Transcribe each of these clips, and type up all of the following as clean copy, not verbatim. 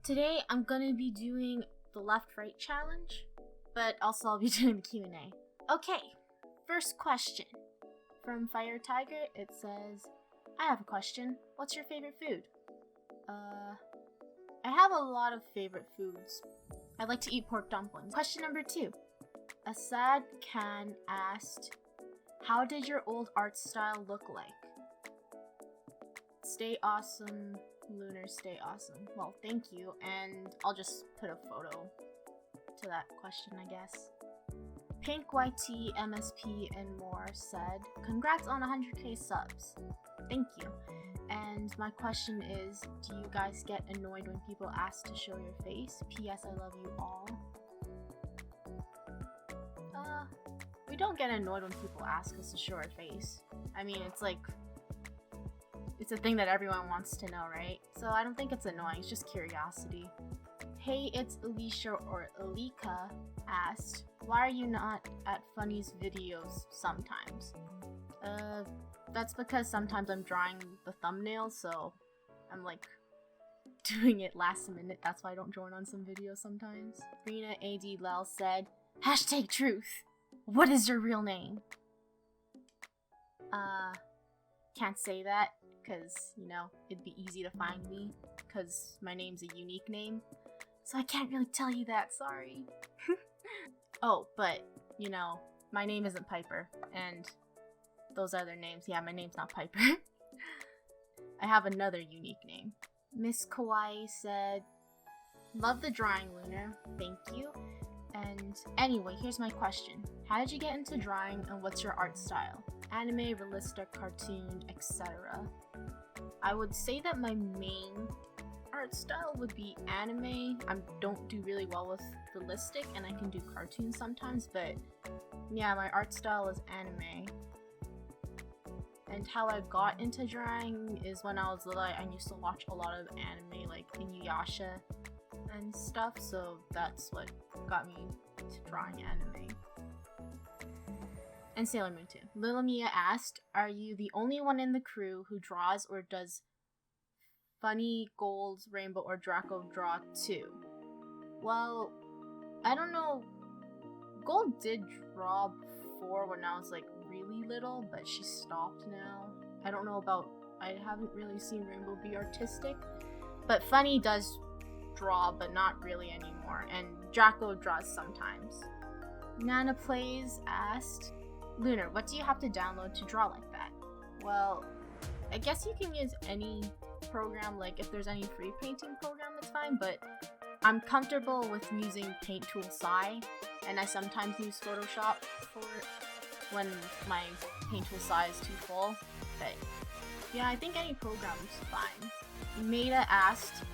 Today I'm gonna be doing the left-right challenge, but also I'll be doing the Q&A. Okay, first question. From Fire Tiger, it says, I have a question. What's your favorite food? I have a lot of favorite foods. I like to eat pork dumplings. Question number 2. Asad Khan asked, how did your old art style look like? Stay awesome, Lunar, stay awesome. Well, thank you, and I'll just put a photo to that question, I guess. Pink YT, MSP, and more said, congrats on 100k subs. Thank you. And my question is, do you guys get annoyed when people ask to show your face? P.S. I love you all. We don't get annoyed when people ask us to show our face. I mean, it's a thing that everyone wants to know, right? So I don't think it's annoying, it's just curiosity. Hey, it's Alicia or Alika asked, why are you not at Funny's videos sometimes? That's because sometimes I'm drawing the thumbnail, so I'm like doing it last minute. That's why I don't join on some videos sometimes. Rena AD Lel said, hashtag truth. What is your real name? Can't say that because, you know, it'd be easy to find me because my name's a unique name. So I can't really tell you that, sorry. Oh, but, you know, my name isn't Piper, and those other names, yeah, my name's not Piper. I have another unique name. Miss Kawaii said, love the drawing, Lunar. Thank you. And anyway, here's my question. How did you get into drawing, and what's your art style? Anime, realistic, cartoon, etc. I would say that my main art style would be anime. I don't do really well with realistic, and I can do cartoons sometimes, but yeah, my art style is anime. And how I got into drawing is when I was little, I used to watch a lot of anime, like Inuyasha and stuff, so that's what got me to drawing anime. And Sailor Moon too. Lila Mia asked, are you the only one in the crew who draws, or does Funny, Gold, Rainbow, or Draco draw too? Well, I don't know. Gold did draw before when I was like really little, but she stopped now. I don't know about, I haven't really seen Rainbow be artistic, but Funny does draw, but not really anymore, and Draco draws sometimes. Nana Plays asked, Lunar, what do you have to download to draw like that? Well, I guess you can use any program, like if there's any free painting program, that's fine, but I'm comfortable with using Paint Tool Sai, and I sometimes use Photoshop for it when my Paint Tool Sai is too full, but yeah, I think any program's fine. Maida asked,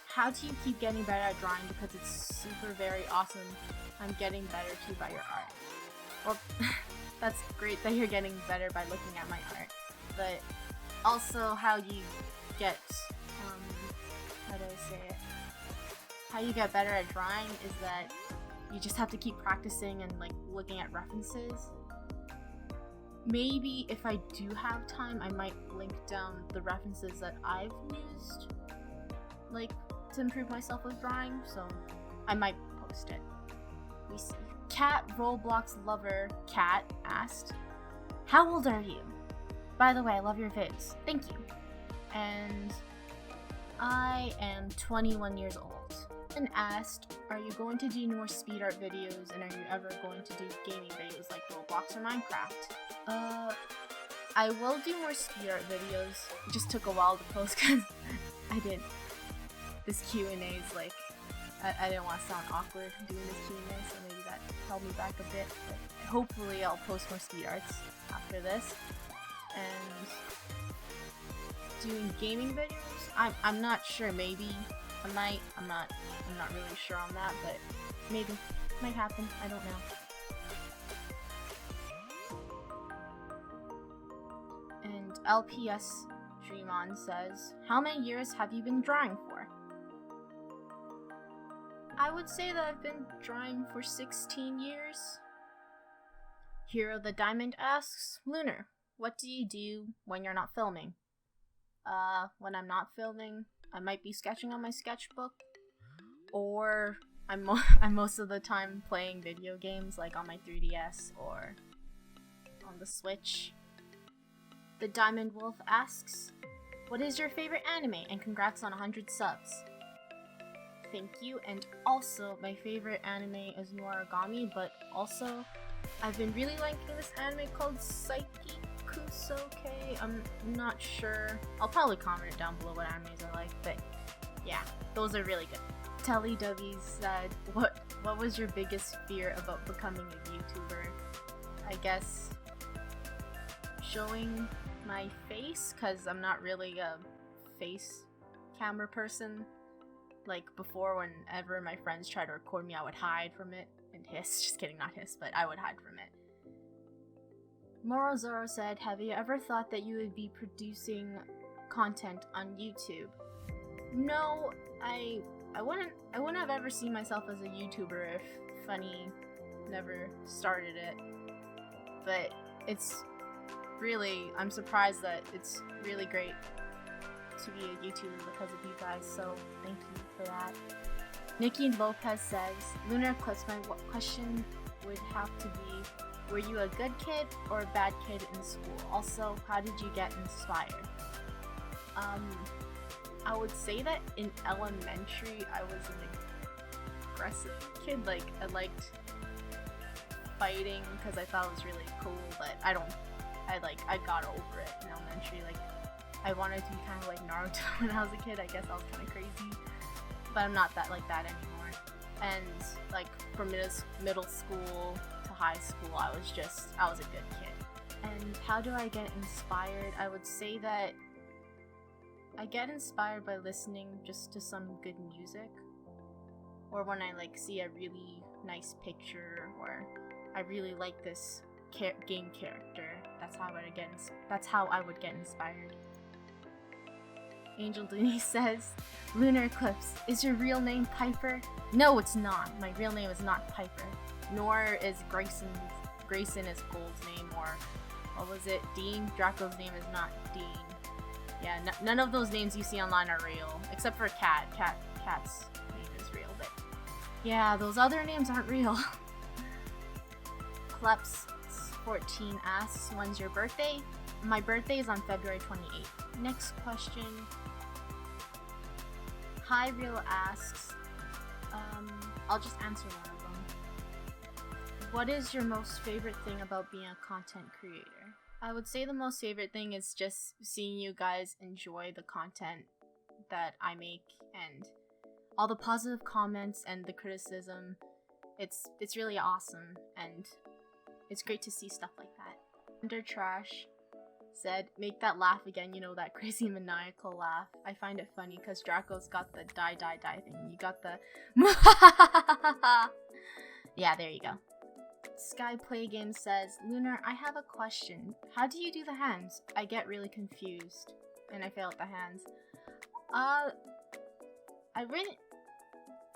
how do you keep getting better at drawing, because it's super very awesome. I'm getting better too by your art. Well, that's great that you're getting better by looking at my art, but also how you get, how do I say it? How you get better at drawing is that you just have to keep practicing and like looking at references. Maybe if I do have time, I might link down the references that I've used, like, to improve myself with drawing, so I might post it. We see. Cat Roblox Lover Cat asked, how old are you? By the way, I love your vids. Thank you. And I am 21 years old. And asked, are you going to do more speed art videos, and are you ever going to do gaming videos like Roblox or Minecraft? I will do more speed art videos. It just took a while to post because I didn't. This Q&A is like, I didn't want to sound awkward doing this Q&A, so maybe that held me back a bit. But hopefully I'll post more speed arts after this. And doing gaming videos, I'm not sure. Maybe I might. I'm not really sure on that, but maybe might happen. I don't know. And LPS Dream On says, how many years have you been drawing for? I would say that I've been drawing for 16 years. Hero the Diamond asks, Lunar, what do you do when you're not filming? When I'm not filming, I might be sketching on my sketchbook, or I'm most of the time playing video games like on my 3DS or on the Switch. The Diamond Wolf asks, what is your favorite anime? And congrats on 100 subs. Thank you. And also, my favorite anime is Noragami, but also, I've been really liking this anime called Saiki Kusoke. I'm not sure. I'll probably comment down below what animes I like, but yeah, those are really good. Teletubbies said, what was your biggest fear about becoming a YouTuber? I guess showing my face, because I'm not really a face camera person. Like before, whenever my friends try to record me, I would hide from it and hiss. Just kidding, not hiss, but I would hide from it. Morozoro said, have you ever thought that you would be producing content on YouTube? No, I wouldn't have ever seen myself as a YouTuber if Funny never started it. But it's really, I'm surprised that it's really great to be a YouTuber because of you guys, so thank you for that. Nikki Lopez says, Lunar Eclipse, my question would have to be, were you a good kid or a bad kid in school? Also, how did you get inspired? I would say that in elementary, I was an aggressive kid. Like, I liked fighting because I thought it was really cool, but I got over it in elementary. Like, I wanted to be kind of like Naruto when I was a kid. I guess I was kind of crazy, but I'm not that like that anymore. And like from middle school to high school, I was a good kid. And how do I get inspired? I would say that I get inspired by listening just to some good music, or when I like see a really nice picture, or I really like this game character. That's how I would get inspired. Angel Denise says, Lunar Eclipse, is your real name Piper? No, it's not. My real name is not Piper. Nor is Grayson is Gold's name, or what was it? Dean? Draco's name is not Dean. Yeah, none of those names you see online are real, except for Cat. Cat's name is real, but yeah, those other names aren't real. Kleps14 asks, when's your birthday? My birthday is on February 28th. Next question. Hi Real asks, I'll just answer one of them. What is your most favorite thing about being a content creator? I would say the most favorite thing is just seeing you guys enjoy the content that I make, and all the positive comments and the criticism. It's really awesome, and it's great to see stuff like that. Under Trash said, make that laugh again, you know, that crazy maniacal laugh. I find it funny because Draco's got the die thing. You got the yeah, there you go. Sky Play Game says, Lunar, I have a question. How do you do the hands? I get really confused and I fail at the hands. I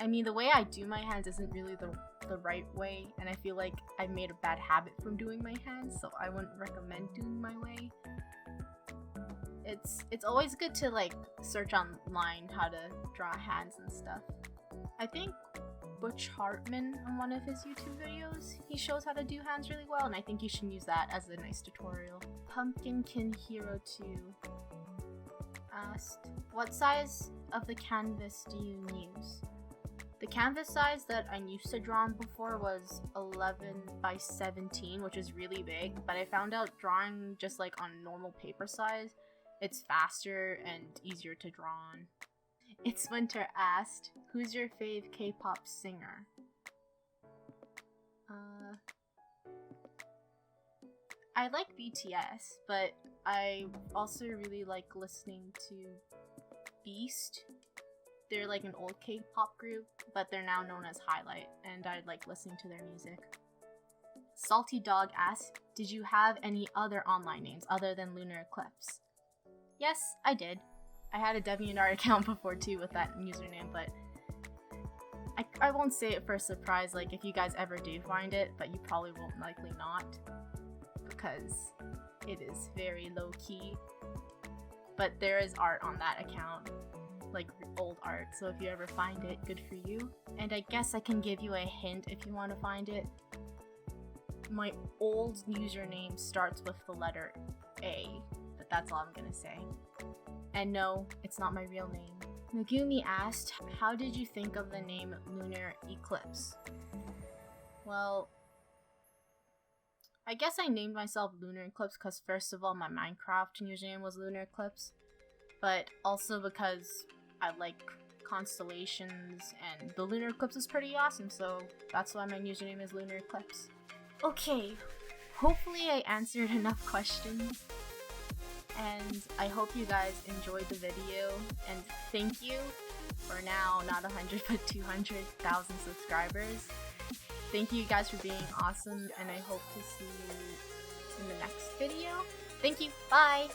mean, the way I do my hands isn't really the right way, and I feel like I've made a bad habit from doing my hands, so I wouldn't recommend doing my way. It's always good to like search online how to draw hands and stuff. I think Butch Hartman, on one of his YouTube videos, he shows how to do hands really well, and I think you should use that as a nice tutorial. Pumpkinkin Hero 2 asked, what size of the canvas do you use? The canvas size that I used to draw on before was 11 by 17, which is really big, but I found out drawing just like on normal paper size, it's faster and easier to draw on. It's Winter asked, who's your fave K-pop singer? I like BTS, but I also really like listening to Beast. They're like an old K-pop group, but they're now known as Highlight, and I like listening to their music. Salty Dog asks, did you have any other online names other than Lunar Eclipse? Yes, I did. I had a DeviantArt account before too with that username, but I won't say it for a surprise, like if you guys ever do find it, but you probably won't, likely not, because it is very low-key. But there is art on that account. like old art, so if you ever find it, good for you. And I guess I can give you a hint if you want to find it. My old username starts with the letter A, but that's all I'm gonna say. And no, it's not my real name. Megumi asked, how did you think of the name Lunar Eclipse? Well, I guess I named myself Lunar Eclipse because first of all, my Minecraft username was Lunar Eclipse, but also because I like constellations and the lunar eclipse is pretty awesome, so that's why my username is Lunar Eclipse. Okay, hopefully I answered enough questions, and I hope you guys enjoyed the video, and thank you for now not 100 but 200,000 subscribers. Thank you guys for being awesome, and I hope to see you in the next video. Thank you, bye!